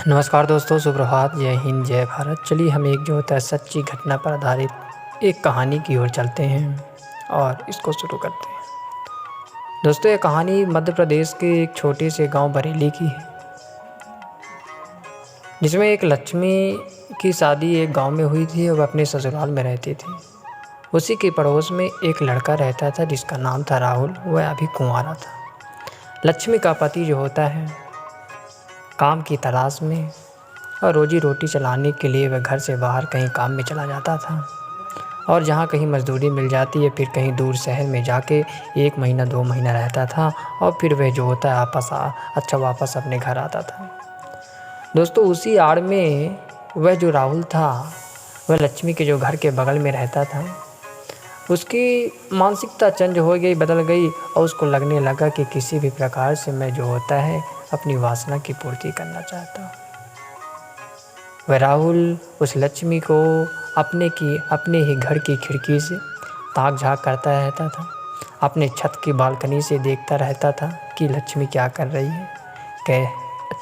नमस्कार दोस्तों, सुप्रभात, जय हिंद, जय भारत। चलिए हम एक जो होता है सच्ची घटना पर आधारित एक कहानी की ओर चलते हैं और इसको शुरू करते हैं। दोस्तों, ये कहानी मध्य प्रदेश के एक छोटे से गांव बरेली की है, जिसमें एक लक्ष्मी की शादी एक गांव में हुई थी और वह अपने ससुराल में रहती थी। उसी के पड़ोस में एक लड़का रहता था जिसका नाम था राहुल। वह अभी कुंवारा था। लक्ष्मी का पति जो होता है काम की तलाश में और रोजी रोटी चलाने के लिए वह घर से बाहर कहीं काम में चला जाता था और जहाँ कहीं मजदूरी मिल जाती है फिर कहीं दूर शहर में जाके 1 महीना 2 महीना रहता था और फिर वह जो होता है वापस अपने घर आता था। दोस्तों, उसी आड़ में वह जो राहुल था वह लक्ष्मी के जो घर के बगल में रहता था। उसकी मानसिकता चेंज हो गई, बदल गई और उसको लगने लगा कि किसी भी प्रकार से मैं जो होता है अपनी वासना की पूर्ति करना चाहता हूँ। वह राहुल उस लक्ष्मी को अपने ही घर की खिड़की से ताक झाँक करता रहता था। अपने छत की बालकनी से देखता रहता था कि लक्ष्मी क्या कर रही है,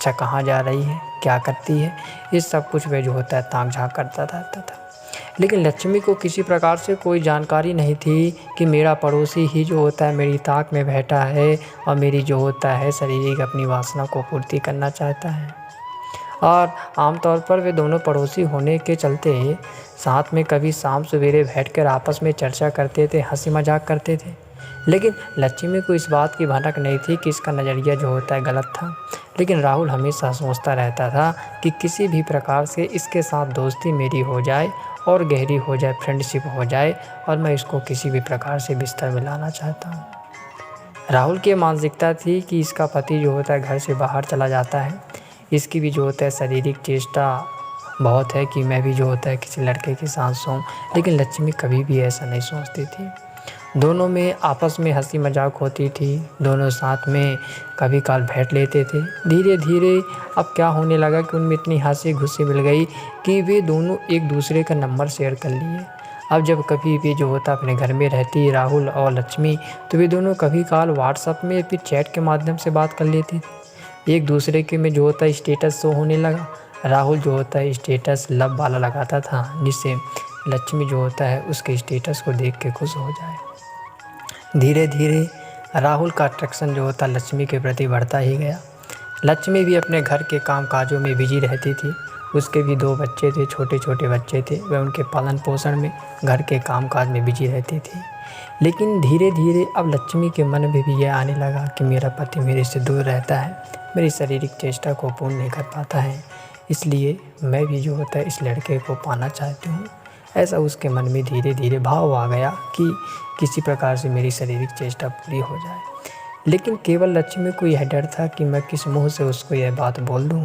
कहाँ जा रही है, क्या करती है। ये सब कुछ वह जो होता है ताक झाँक करता रहता था। लेकिन लक्ष्मी को किसी प्रकार से कोई जानकारी नहीं थी कि मेरा पड़ोसी ही जो होता है मेरी ताक में बैठा है और मेरी जो होता है शारीरिक अपनी वासना को पूर्ति करना चाहता है। और आमतौर पर वे दोनों पड़ोसी होने के चलते साथ में कभी शाम सवेरे बैठकर आपस में चर्चा करते थे, हंसी मजाक करते थे। लेकिन लक्ष्मी को इस बात की भनक नहीं थी कि इसका नज़रिया जो होता है गलत था। लेकिन राहुल हमेशा सोचता रहता था कि किसी भी प्रकार से इसके साथ दोस्ती मेरी हो जाए और गहरी हो जाए, फ्रेंडशिप हो जाए और मैं इसको किसी भी प्रकार से बिस्तर में लाना चाहता हूँ। राहुल की मानसिकता थी कि इसका पति जो होता है घर से बाहर चला जाता है, इसकी भी जो होता है शारीरिक चेष्टा बहुत है कि मैं भी जो होता है किसी लड़के के साथ सोऊं। लेकिन लक्ष्मी कभी भी ऐसा नहीं सोचती थी। दोनों में आपस में हंसी मजाक होती थी, दोनों साथ में कभी काल बैठ लेते थे। धीरे धीरे अब क्या होने लगा कि उनमें इतनी हंसी घुसी मिल गई कि वे दोनों एक दूसरे का नंबर शेयर कर लिए। अब जब कभी भी जो होता अपने घर में रहती राहुल और लक्ष्मी, तो वे दोनों कभी काल व्हाट्सएप में फिर चैट के माध्यम से बात कर लेती थी। एक दूसरे के में जो होता है स्टेटस शो होने लगा। राहुल जो होता है स्टेटस लव वाला लगाता था, जिससे लक्ष्मी जो होता है उसके स्टेटस को देख के खुश हो जाए। धीरे धीरे राहुल का अट्रैक्शन जो होता लक्ष्मी के प्रति बढ़ता ही गया। लक्ष्मी भी अपने घर के काम काजों में बिजी रहती थी। उसके भी 2 बच्चे थे, छोटे छोटे बच्चे थे। वह उनके पालन पोषण में, घर के काम काज में बिजी रहती थी। लेकिन धीरे धीरे अब लक्ष्मी के मन में भी यह आने लगा कि मेरा पति मेरे से दूर रहता है, मेरी शारीरिक चेष्टा को पूर्ण नहीं कर पाता है, इसलिए मैं भी जो होता है इस लड़के को पाना चाहती हूँ। ऐसा उसके मन में धीरे धीरे भाव आ गया कि किसी प्रकार से मेरी शारीरिक चेष्टा पूरी हो जाए। लेकिन केवल लक्ष्मी को यह डर था कि मैं किस मुंह से उसको यह बात बोल दूँ।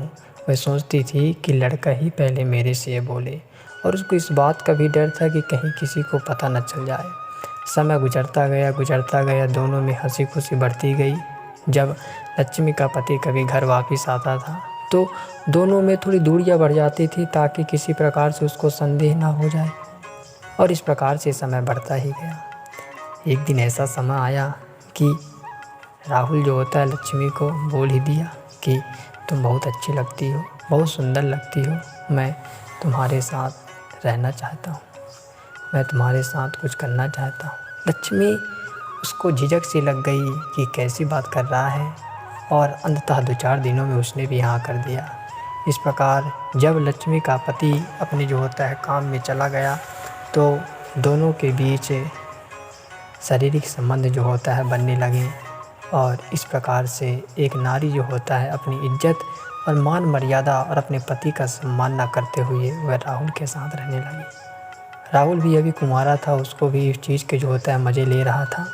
वह सोचती थी कि लड़का ही पहले मेरे से ये बोले, और उसको इस बात का भी डर था कि कहीं किसी को पता न चल जाए। समय गुजरता गया, दोनों में हंसी खुशी बढ़ती गई। जब लक्ष्मी का पति कभी घर वापस आता था तो दोनों में थोड़ी दूरियां बढ़ जाती थी ताकि किसी प्रकार से उसको संदेह ना हो जाए, और इस प्रकार से समय बढ़ता ही गया। एक दिन ऐसा समय आया कि राहुल जो होता है लक्ष्मी को बोल ही दिया कि तुम बहुत अच्छी लगती हो, बहुत सुंदर लगती हो, मैं तुम्हारे साथ रहना चाहता हूँ, मैं तुम्हारे साथ कुछ करना चाहता हूँ। लक्ष्मी उसको झिझक सी लग गई कि कैसी बात कर रहा है, और अंततः 2-4 दिनों में उसने भी हाँ कर दिया। इस प्रकार जब लक्ष्मी का पति अपने जो होता है काम में चला गया तो दोनों के बीच शारीरिक संबंध जो होता है बनने लगे, और इस प्रकार से एक नारी जो होता है अपनी इज्जत और मान मर्यादा और अपने पति का सम्मान न करते हुए वह राहुल के साथ रहने लगी। राहुल भी अभी कुंवारा था, उसको भी इस चीज़ के जो होता है मज़े ले रहा था।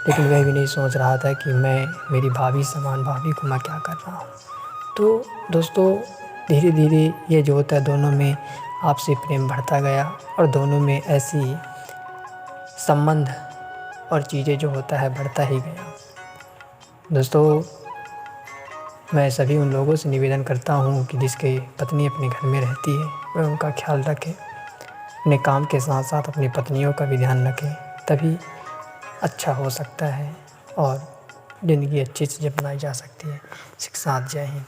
लेकिन वह भी नहीं सोच रहा था कि मेरी भाभी समान भाभी को मैं क्या कर रहा हूँ। तो दोस्तों, धीरे धीरे ये जो होता है दोनों में आपसी प्रेम बढ़ता गया और दोनों में ऐसी संबंध और चीज़ें जो होता है बढ़ता ही गया। दोस्तों, मैं सभी उन लोगों से निवेदन करता हूँ कि जिसकी पत्नी अपने घर में रहती है वह उनका ख्याल रखें, अपने काम के साथ साथ अपनी पत्नियों का भी ध्यान रखें, तभी अच्छा हो सकता है और ज़िंदगी अच्छी से बनाई जा सकती है। साथ जय हिंद।